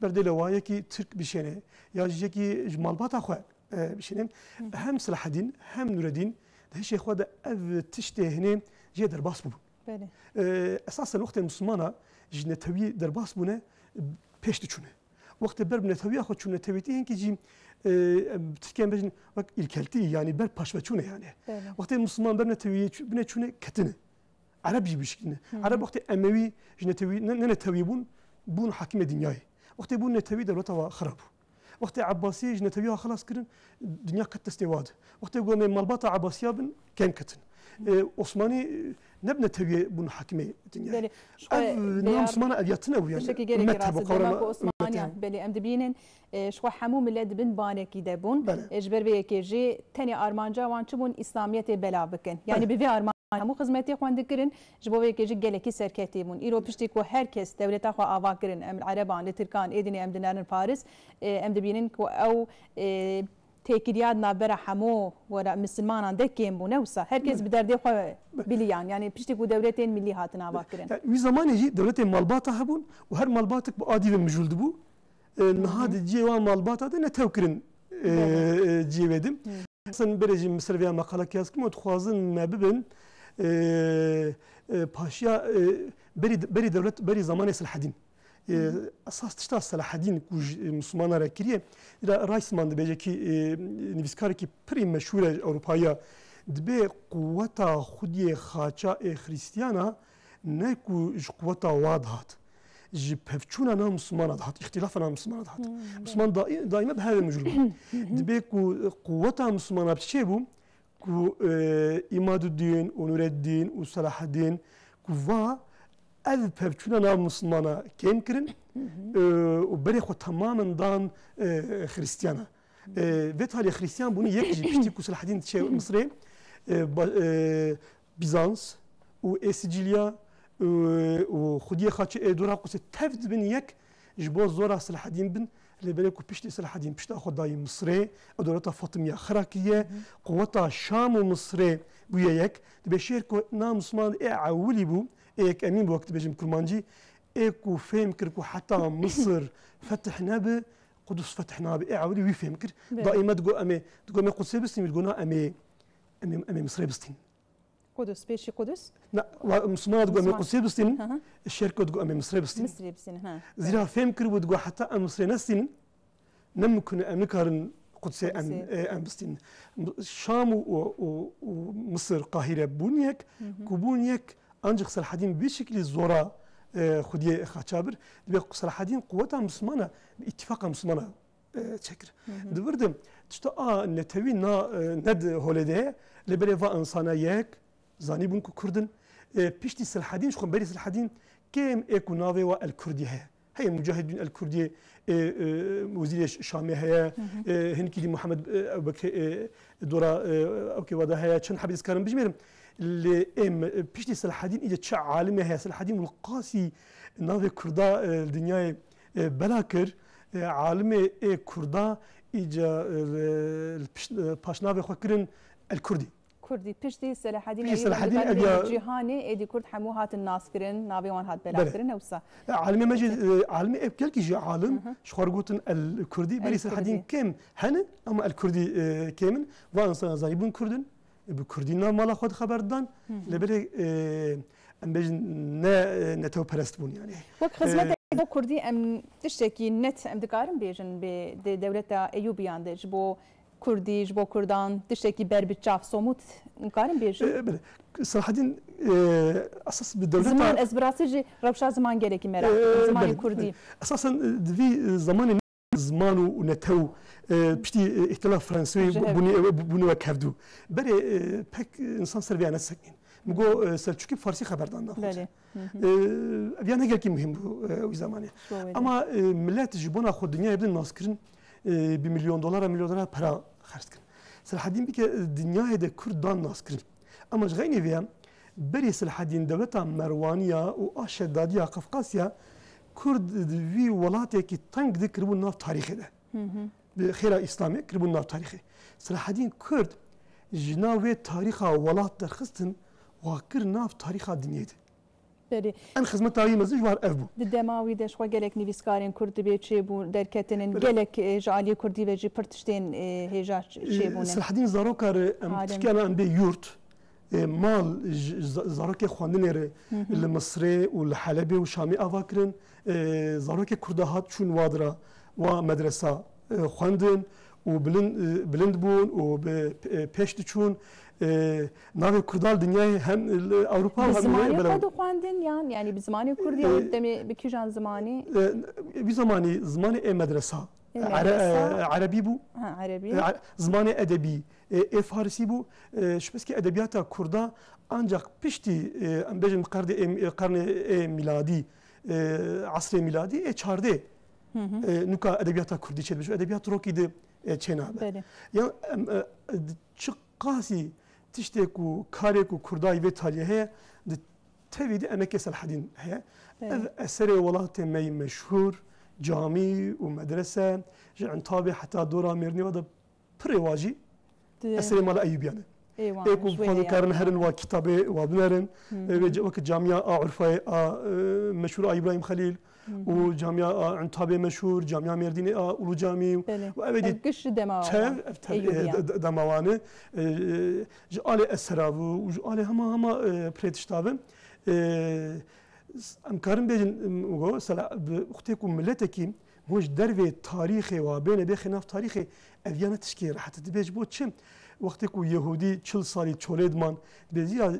برده لوايا كي ترك بشينه يا جيكي جمال باتا خو بشينه هم صلاح الدين هم نور الدين ده شيء خو ده أب تشته هنا جي درباس بو أساسا وقت المسلمانة جنتوي درباس بونه peşti çune. Vakti ber bnetaviya xo çune teviti hen ki jim Türkiye bejin bak ilkelti yani ber paşva çune yani. Vakti Müslüman ber bnetaviya bne çune ketine. Arap gibi şekline. Arap vakti Emevi jnetevi ne tevibun bun hakime dünyayı. Vakti bu netevi devleta va xarab. Vakti Abbasi jneteviya xalas kirin dünya kat istivad. Vakti gome malbata Abbasiya bin kem ketin. Osmanlı nebne teviye bunu hakime dünya. Nam Osmanlı aviyatına bu yani. Şeki gerek rastlamak Osmanlı beli em dibinin şu hamu millet bin baneki de bun. Ejber ve yekeci teni armanca wan çubun İslamiyete bela bikin. Yani bir arman hamu hizmeti xwan dikirin jibo ve yekeci geleki serketi bun. İro pişti ko herkes devleta xwa ava kirin em Araban li Türkan edini em dinarin Paris em dibinin ko ew tekiriyadna bera hamu wara Müslümanan dekêm bûne wisa herkes bi derdê xwe biliyan yani piştî ku devletên millî hatin ava kirin. Wî zamanê jî devletên malbata hebûn û her malbatek bi adî ve mijûl dibû. Niha di ciyê wan malbata de netew kirin ciyê dim. Sen berê jî Misir veya maqalek yazkim û dixwazin me bibin paşiya berî devlet berî zamanê Selahedîn. Esas tişta Selahedîn ku Müslümanan re kiriye Reisman dibêje ki nivîskarekî pirî meşhûr e Ewropaya dibe quweta xwediyê xaça ê Xrîstiyana ne ku ji quweta wa dihat ji pevçûna nav Müslümanan dihat îxtilâfa nav Müslümanan dihat Müslüman daîme bi hevê mijûl bû dibe ku quweta Müslümanan bi çê bû ku İmaduddîn û Nûreddîn û Selahedîn ku va ev pevçûna nav Müslümana kêm kirin û berê xwe temamen dan Xrîstiyana. Vê talê Xrîstiyan bûnî yek jî piştî ku Selahedîn diçe Misrê Bizans û Sicilya û xwediyê xaçê Êdora qusê tev dibin yek ji bo zora Selahedîn bin lêberê ku piştî Selahedîn pişta xwe dayî Misrê Edoreta Fatimiya xira kiriye quweta Şam û Misrê bûye yek dibe şêr ku nav Müslüman ê ewilî bû ek emin bu vakti bejim kurmancı eku fهم kir ku hatta Mısır fetih nabi Kudüs fetih nabi avli vi fهم kir daima tgo ame Kudüs'e bistin tgona ame Mısır'a bistin Kudüs peşi Kudüs na Müslüman tgo ame Kudüs'e bistin şerke tgo ame Mısır'a bistin Mısır'a bistin ha zira fهم kir bu tgo hatta Mısır'a nastin nem mümkün amlikarın Kudüs'e em bistin Şam u Mısır Kahire bunyek ku bunyek ancak Selahedîn bir şekilde zora xwediyê xaçabir dibe Selahedîn quweta Müslümana ittifaka Müslümana çekir. Divirdim tişta a netewî ned holêde lêberê va insana yek zanî bûn ku Kurdin piştî Selahedîn xwe berî Selahedîn kêm ê ku navê wa El-Kurdî heye. Heye Mücahidîn El-Kurdî wezîrê Şamê heye hinkî Muhammed Ebubekir dora okê wada heye çend hebî dizkarim bijmêrim. ام بيشتي Selahedîn iyice çe alime heye Selahedîn ul qasî navê Kurda dünyayê bela kir alime Kurda iyice paşnavê xwe kirin El-Kurdî Kurdî piştî Selahedîn eviya cîhanê êdî Kurd hemû hatin nas kirin navê wan hat bela kirin ewsa alime me jî alime ev gelkî jî alim ji xwe gotin El-Kurdî berî Selahedîn kêm henin ama El-Kurdî kêmin va insana zanî bûn Kurdin bu Kurdîna mala xwe xeberdan lêberê em bêjin ne tewperest bûn yani. Wek hizmetê bo Kurdî em tiştekî net em dikarin bêjin bi devleta Eyyûbiyan de ji bo Kurdî ji bo Kurdan tiştekî berbiçav somut dikarin bêjin. Selahedîn esas bi devleta ziman ez bi rastî jî rewşa ziman gerekî me ra zimanê Kurdî. Esasen divî zamanê زمان و نتو پشتی اختلاف فرانسوی بونی و کردو برای پک انسان سر بیان سکین میگو سلچوکی فارسی خبردان نخود بیان هگل کی مهم بو وی زمانی اما ملت جبونا خود دنیا یبدن ناس کرن $1 milyon para خرج کرن Selahedîn bir ke dünyaya da Kurdan nas kirin ama jgayne viyam beri Selahedîn devleta Merwaniya û Aşedadiya Kafkasya Kurd vî welatekî teng de kiribûn nav tarîxê de. Bi xêra İslamê kiribûn nav tarîxê. Selahedîn Kurd ji nav vê tarîxa welat derxistin wa kir nav tarîxa dinyê de. Berî. Em xizmeta wî mezin ji war ev bû. Di dema wî de xwe gelek nivîskarên Kurd dibê çêbûn derketinin gelek ji aliyê Kurdî ve ji pir tiştên hêja çêbûne. Selahedîn zarokar em Tirkiyana em bê yurt mal zarokê xwendinê re li Misrê û li Helebê û Şamê ava kirin zarokê Kurda hat çûn wadira wa medresa xwendin û bilind bûn û pêş diçûn navê Kurdan dünyayê hem Ewropa hem zimanê xwe dixwendin yani bi zimanê Kurdî demê bi kîjan zimanê wî zamanî zimanê ê medresa عربي بو عربي زمان ادبي فارسي بو شو بس كي ادبيات كردا انجا بشتي ام بيجن قرن ميلادي عصر ميلادي چارده نوكا ادبيات كردي چه بشو ادبيات روكي دي چنابه يا چقاسي تشتكو كاريكو كرداي في تاريخه تفيد امك صلاح الدين هي اثر ولات مي مشهور جامي ومدرسه عن طابع حتى دورا ميرني وهذا بريواجي اثر مال ايوبيان ايكو فضل كارن هرن وكتابه وبنرن وقت جامعه عرفه مشهور ابراهيم خليل وجامعه عن طابع مشهور جامعه ميرديني اولو جامي وابدي كش دموانه جالي اسراف وجالي هما بريتشتابن ام كارن بيجن وغو سلا اختكم ملتكي موج دربي تاريخي وبين بخلاف تاريخي افيانا تشكي راح تتبيج بو تشم وقتكو يهودي تشل صالي تشوليدمان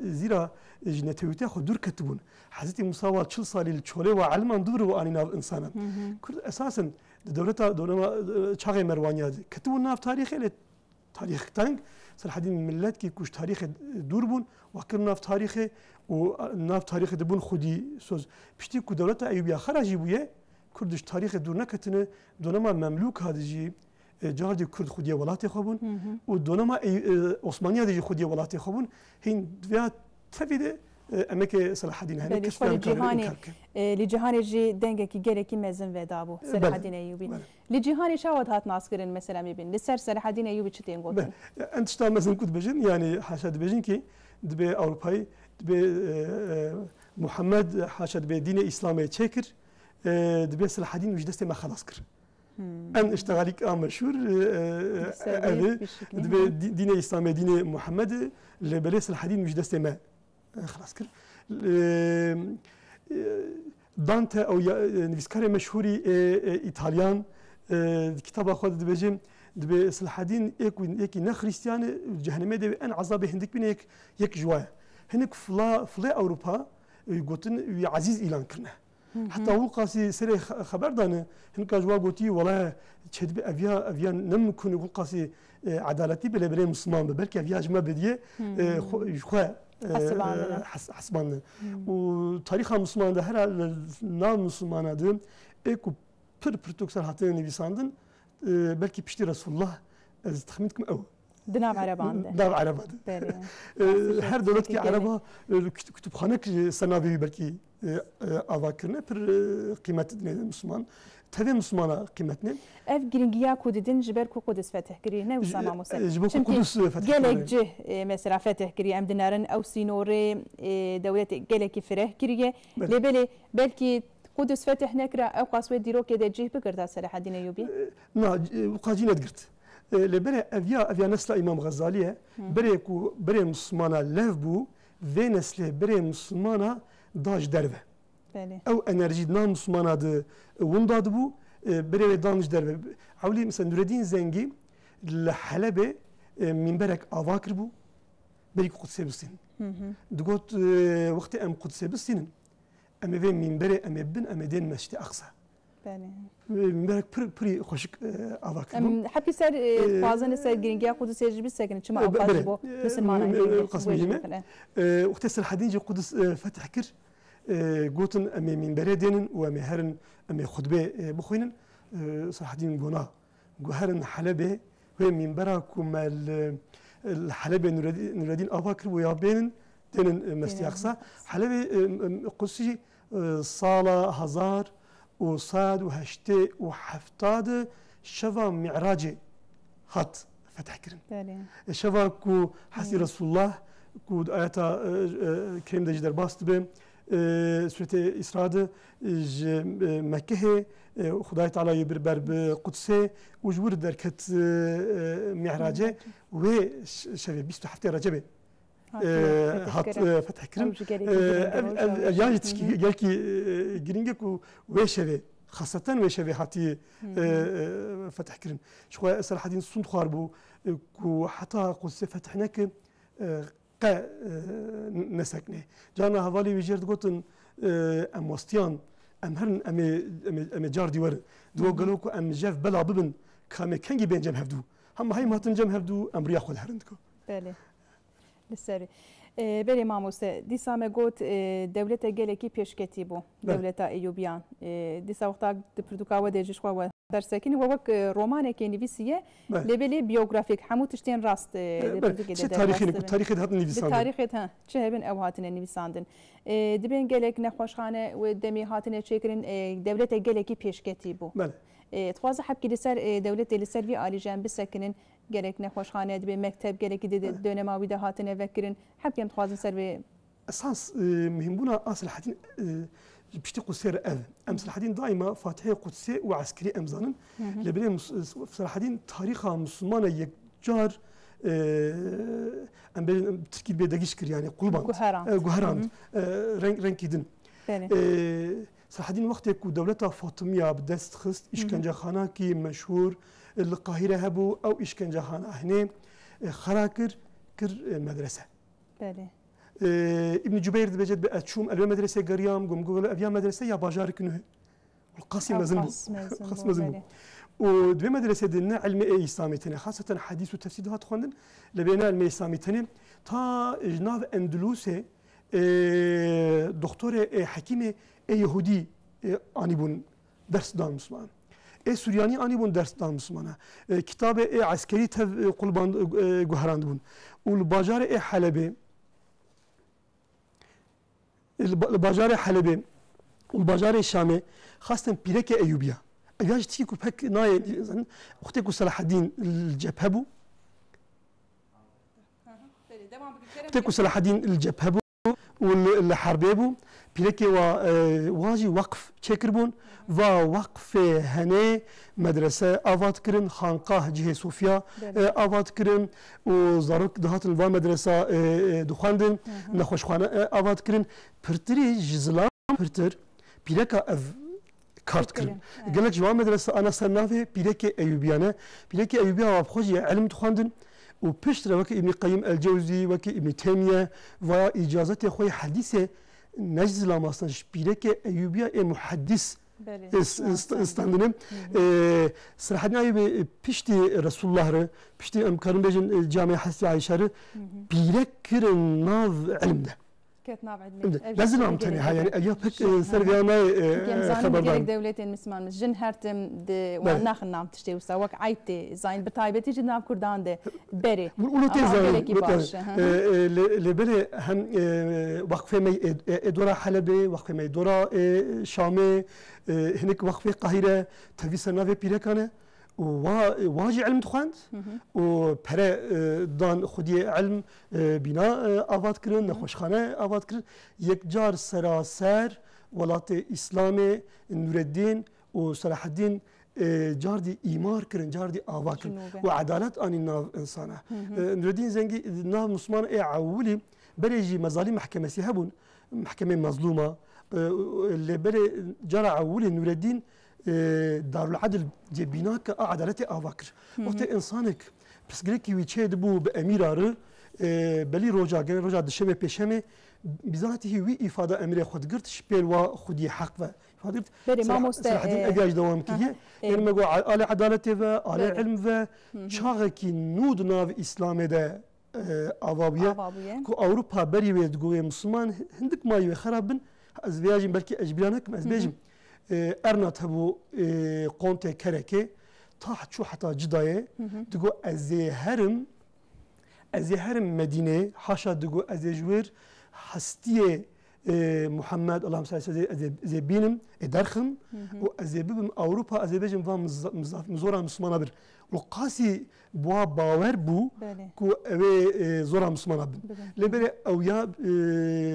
زيرا جنتيوتي خو دور كتبون حزتي مصاوى تشل صالي التشولي وعلمان دور واني ناف انسانا كل اساسا دولتا دولما تشاغي مروانيا كتبون ناف تاريخي تاريخ تانك صلاح الدين ملت كي كوش تاريخ دوربون وكرنا في تاريخه وناف تاريخ دبون خودي سوز بشتي كو دولتا ايوبيا خرجي بويه كردش تاريخ دور نكتنه دونما مملوك هادجي جاردي كرد خوديه ولاتي خبون ودونما عثمانيه دجي خوديه ولاتي خبون هين فيها تفيده امك صلاح الدين هني كشف الجهاني لجهاني جي دنگكي گلكي مزن ودابو صلاح الدين ايوبي لجهاني شاود هات ناسكرين مثلا مبين لسر صلاح الدين ايوبي چتين قلت انت شتا مثلا كنت بجن يعني حاشا دبجن كي دبي اوروباي دبي محمد حاشا دبي دين اسلامي تشكر دبي صلاح الدين وش دستي ما خلاص كر ان اشتغالك مشهور دبي دين اسلامي دين محمد اللي بلي صلاح الدين وش دستي ما خلاص كر دانتا او نفسكاري مشهوري ايطاليان كتاب خود دبجم دبي صلاح الدين يكي نا خريستيان جهنمي دبي ان عذاب هندك بين يك جوايا هناك فلا اوروبا يقولون عزيز اعلان كرنا حتى هو قاسي سري خبر دانه هناك جوا قوتي والله تشد افيا نمكن يقول قاسي عدالتي بلا مسلمان بلكي افيا جما بديه خو حسبانه وتاريخ مسلمان ده هر نام مسلمان ده اكو برتوكسر هاتين نيفيساندن بلكي بشتي رسول الله از تخمينكم او دناب عربان ده دناب عربان هر دولت كي عربا كتبخانك سنابي بلكي افاكرنا بر قيمه مسلمان تبي مسلمانه قيمتنا اف جرينجيا كوددين جبر كو قدس فتح كري نه وسام موسى جبر قدس فتح قالك جه مثلا فتح كري ام دنارن او سينوري دولت قالك فره كريه لبلي بلكي قدس فتح نكره او قاسوي ديرو كده جه بقردا صلاح الدين ايوبي نا وقاجينا دقرت لبلي افيا نسل امام غزاليه بري مسلمانه لفبو في نسل بري مسلمانه داج دربه او انرجي نام مسلمانه ده ونداد بو بري دانج دربه حولي مثلا نور الدين زنگي لحلبه منبرك افاكر بو بري قدس بسين دقوت وقت ام قدس بسين ام في منبر ام بن ام دين مسجد اقصى منبرك بري خوشك افاكر حبي سر فازن سر جرينجيا قدس يجي بسكن شما افاكر بو مسلمان قسم وقت صلاح الدين قدس فتح كر قوتن امي منبر دينن وامي هرن امي خطبه بخوينن صلاح الدين قونا هرن حلبه و منبركم الحلبه نور الدين افاكر ويا بينن دينن مستيقصه حلبه قدسي صاله هزار وصاد وهشتي وحفتاد شفا معراجي هات فتح كرن شفا كو حسي رسول الله كو آياتا كريم دجدر باست بهم سورة إسراء مكة خدای تعالی يبربر بقدسه وجور دركت معراجه و شبه 27 رجبه هات فتح كرم يعني تشكي يلكي جرينجك وشبه خاصة وشبه هاتي فتح كرم شو صلاح الدين صند خاربو كو حتى قدسه فتحناك نسكنه جانا هوالي وجرد قطن اموستيان ام هرن ام جار دیوار دو گلو کو ام جف بلا ببن کام کنگی بنجم هفدو هم هاي ما تنجم هفدو امريا خود هرندكو بله لسری بله ماموسه دیسا مگوت دولت گلکی پیشکتی بو دولت ایوبیان دیسا وقتا پردوکاو دیجش خو در ساکن و وک رومانه که نویسیه لبلی بیوگرافیک همو تشتین راست چه تاریخی هات نویساندن تاریخی ها چه هبن او هاتن نویساندن دبین گلک نخوشخانه و دمی هاتن چیکرین دولت گلکی پیشکتی بو تواز حبكي لسر دولتي لسر في آلي جان بسكنن جرك نخوش خانة دبي مكتب جرك دون ما ويدا هاتنا فكرن حبكي متواز سر في أساس مهمونا أصل حدين بيشتقوا سير أمس حدين دائما فاتحة قدسية وعسكري أمزانن لبنان صراحة حدين تاريخها مسلمانة يكجار أم بين تركيب بدقيش كر يعني قلبان جوهران رنكيدن صراحة وقت يكون دولتها فاطمية بدست خست إشكنجة خانة كي مشهور القاهرة هبو أو إشكنجة خانة هنا خراكر كر مدرسة. بله. ابن جبير بجد بأتشوم ألوان مدرسة قريام قوم قول أبيان مدرسة يا باجارك نهى. والقاسم مزنبو. قاسم مزنبو. ودوي مدرسة دنا علم إسلامي تاني خاصة حديث وتفسير هات خواندن لبينا علم إسلامي تاني تا جناب أندلسة دكتور حكيمة يهودي آنی بون درس دان مسلمان سوریانی آنی بون درس دان مسلمانه کتاب عسکری تف قلبان گوهراند بون والباجار حلبه الباجار حلبه والباجار الشامي خاصة بيرك أيوبيا أياج تيكو بك ناي أختكو صلاح الدين الجبهبو أختكو صلاح الدين الجبهبو والحربيبو بيركي واجي وقف تشكربون ووقف هني مدرسة آفات كرن خانقاه جهة صوفيا آفات كرن وزارك دهات الوا مدرسة دخاندن نخوش خانة آفات كرن برتري جزلان برتر بيركا أف كارت كرن قالك جوا مدرسة أنا صنافة بيركي أيوبيانة بيركي أيوبيا وابخوجي علم دخاندن وبشترى وكي ابن قيم الجوزي وكي ابن تيمية وإجازة أخوي حديثة نجز لاماستان بيرك أيوبيا محدث استندنم صراحة أيوبيا بيشتي رسول الله بيشتي أمكارن بيجن جامعة حسي عائشة بيرك كرن ناف علم ده ناف علم لازم نعم تاني هاي يعني أيوب بك سرقانا خبر دار دولتين مسلمان جن هرتم وناخ نعم تشتي وسواك عيتي زين بتايبة تيجي ناف كردان ده بري ولوتي زين لبري هم وقفة مي دورة حلبة وقفة مي دورة شامي هناك وقفة القاهرة تبي سنافة بيركانه وواجي علم دخاند وبرا دان خودي علم بناء آباد كرن نخوشخانة آباد كرن يكجار سراسر ولات إسلامي نور الدين وصلاح الدين جاردي إيمار كرن جاردي آباد كرن وعدالة آن الناف إنسانه نور الدين زنجي ناف مسلمان عولي بريجي مظالم محكمة سيهبون محكمة مظلومة اللي بري جار عولي نور الدين دار العدل جبيناك عدالتي آواكر وقت إنسانك بس قلقي ويتشهد بو بأميرار بلي رجع دشمه بيشمه بذاته وي إفادة أمير خود قرت شبيل وخودي حق فادرت صراحة أجاج دوام كيه يعني ما قو آل عدالتي و آل علم و شاغكي نود ناف إسلام ده آوابية كو أوروبا بري ويد قوي مسلمان هندك ما يوي خرابن از بياجم بلكي أجبيانك از بياجم ارنات هبو قونت كركه تحت شو حتى جدايه تقول ازهرم مدينه حاشا تقول ازجور حستيه محمد اللهم صل على زبينم ادرخم وازبم اوروبا ازبيجن فام مزورا مسلمانه بر وقاسي بوا باور بو كو اوي زورا مسلمانه بن لبر اويا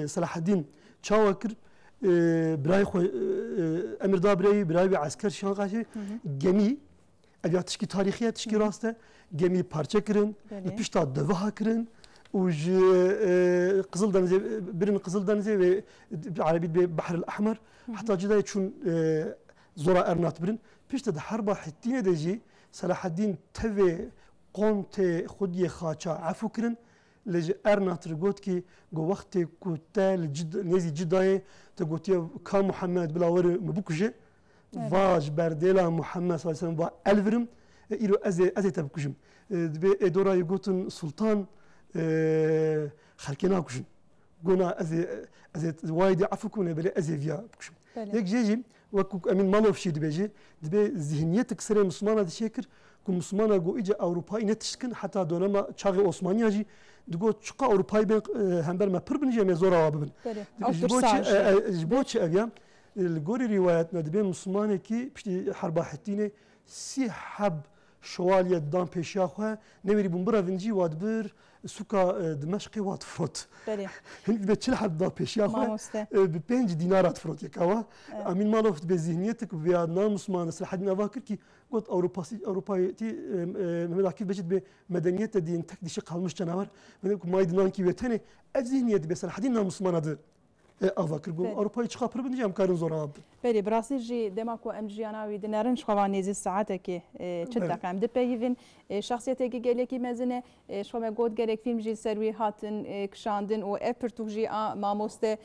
صلاح الدين تشاوكر براي خو امير دابري براي عسكر شانقاشي جمي ابيات تشكي تاريخيه تشكي راسته جمي بارچه كرن بيشتا دفها كرن وج قزل دنزي برن قزل دنزي عربي ببحر الاحمر حتى جدا يشون زورا ارنات برن بيشتا حرب حتيه دجي صلاح الدين تبي قونت خدي خاچا عفو كرن لجي ارناتر قوت كي قو وقت كوتال جد نزي جداي تقوتي كا محمد بلا ور مبوكجي فاج برديلا محمد صلى الله عليه وسلم با الفرم ايرو ازي تبكجم دبي ادورا يقوتن سلطان خلكنا كجم قلنا ازي وايد عفوكم بلا ازي فيا بكجم هيك جيجي وكو امين مالوف شي دبي ذهنيتك سري مسلمانه دشكر كو مسلمانه جو اجى اوروبا نتشكن حتى دونما تشاغي عثمانيه جي دغو تشقا اوروبا بين همبر ما بربنجي مزورا وابن جبوتش ابيا الجوري رواياتنا دبي مسلمانه كي بشتي حرب حتينه سي حب شواليه دام بيشاخه نمري بمبرا فنجي وادبر سوكا دمشقي وات فروت هند بتشلح دا بيشاخه ب 5 دينارات فروت يكوا امين مالوف بذهنيتك وفيتنام مسلمان صراحه حدنا فاكر كي قلت اوروبا تي محمد عكيف بجد بمدنيات دين تكدي شق هالمش جناور ما يدنان كي وتني ذهنيت بس حدنا مسلمان هذا افكر قوم اوروبا يتشقى بربن جام كارن زوراب بلي براسي جي دماكو ام جي انا وي دينارن شخواني زي ساعتك تشدك عم دبيفن شخصيتك جالكي مزنه شو ما قود جالك فيلم جي سروي هاتن كشاندن و ابرتو جي ماموسته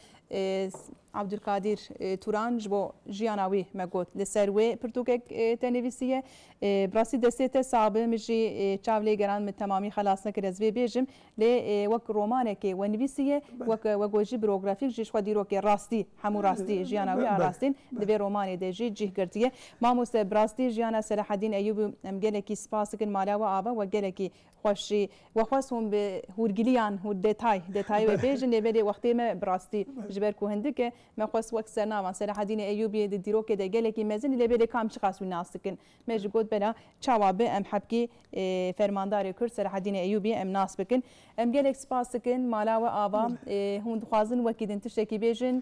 عبد القادر توران جبو جياناوي مقود لسروي برتوكك تنفيسيه براسي دستة صعب مجي تشافلي جران من تمامي خلاص نكرزبي بيجم ل وك رومانك ونفيسيه وك وجي بروغرافيك جي شو ديروك راستي حمو راستي جياناوي راستين دبي روماني دجي جي قرتيه ماموس براستي جيانا صلاح الدين ايوب امجلكي سباسكن مالاوا ابا وجلكي خوشي وخواسهم بهورجليان وديتاي وبيجن يبدي وقتي ما براستي جبركو هندك ما خص وقت سرنا صلاح الدين ايوب يديرو كده جلكي مزن اللي بدي كام شخص وناسكن ما جود بلا تشاواب ام حبكي فرماندار كرد صلاح الدين ايوب ام ناس بكن ام جلك سباسكن مالاوا ابا هون دخوازن وكيد انت تشكي بيجن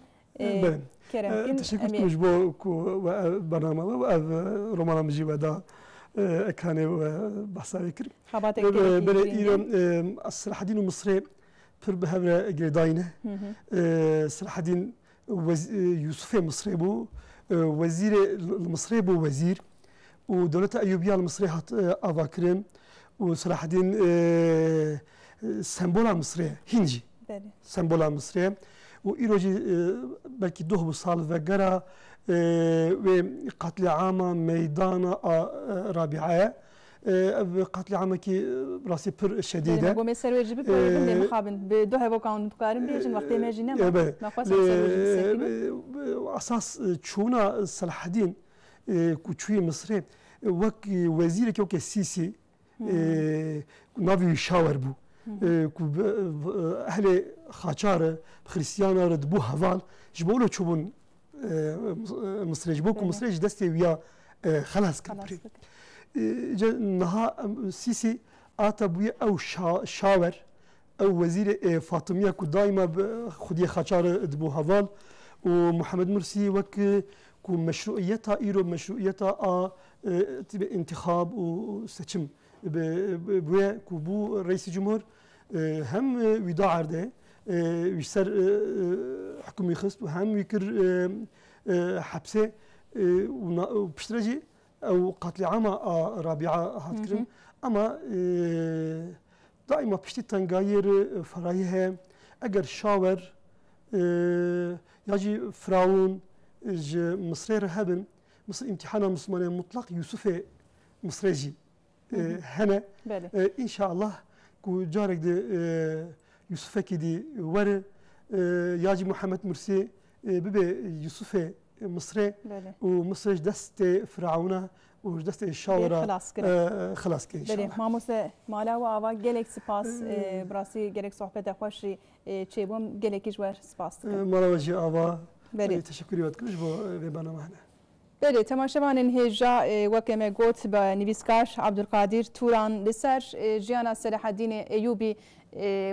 كرم تشكرت مجبو برنامج رومانا مجي ودا كان بحثي كرم خباتك بلا إيران صلاح الدين المصري بر بهبرة جداينه صلاح الدين يوسف المصري بو وزير المصري بو وزير ودولة أيوبية المصري هات أفاكرم وصلاح الدين سمبولا مصري هنجي سمبولا مصري وإيروجي بلكي دوه بصال وقرا وقتل عامة ميدان رابعة قتل عامة كي براسي بر شديدة. قومي سروي جبك بندم خابن بدوه بكون تقارن بيجن وقت ما جينا ما خاص أساس شونا صلاح الدين كوتشوي مصري وك وزير كوك السيسي نافي شاور بو أهل خاچار خريستيانا ردبو هفال جبولو تشوبون مصري جبوكو مصري دستي ويا خلاص كبري نها سيسي آتابويا أو شاور أو وزير فاطمية كو دايما خدي خاچار دبو هفال ومحمد مرسي وك كو مشروعيتها إيرو مشروعيتها انتخاب وسچم بويا كو بو رئيس الجمهور هم ودا عرده ويسر حكومي خست وهم ويكر حبسه وبشترجي او قتل عامة رابعة هاتكرم اما دائما بشتي تنغاير فرايها اگر شاور يجي فراون مصري هبن مصر امتحان مسلمان مطلق يوسف مصريجي هنا ان شاء الله كو جارك دي يوسف كدي ور ياجي محمد مرسي ببي يوسف مصري ومصر دست فرعونه ودست الشاورة خلاص كي ان شاء الله ماموس مالا واوا جلك سباس براسي جلك صحبه خوشي تشيبوم جلك جوار سباس مالا وجي اوا تشكري وتكلش ببرنامج هنا بله تماشاوان هجا وكما قلت بنویسکار عبدالقادر توران لسر جیانا صلاح الدین ایوبی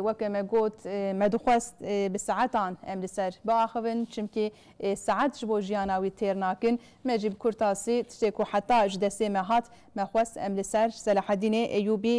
وكما قلت مدخوست بساعتان ام لسر باخذن چمكي ساعات جبو جياناوي تيرناكن مجيب كرتاسي تشتكو حتى جدسي مهات مخوست ام لسر صلاح الدين ايوبي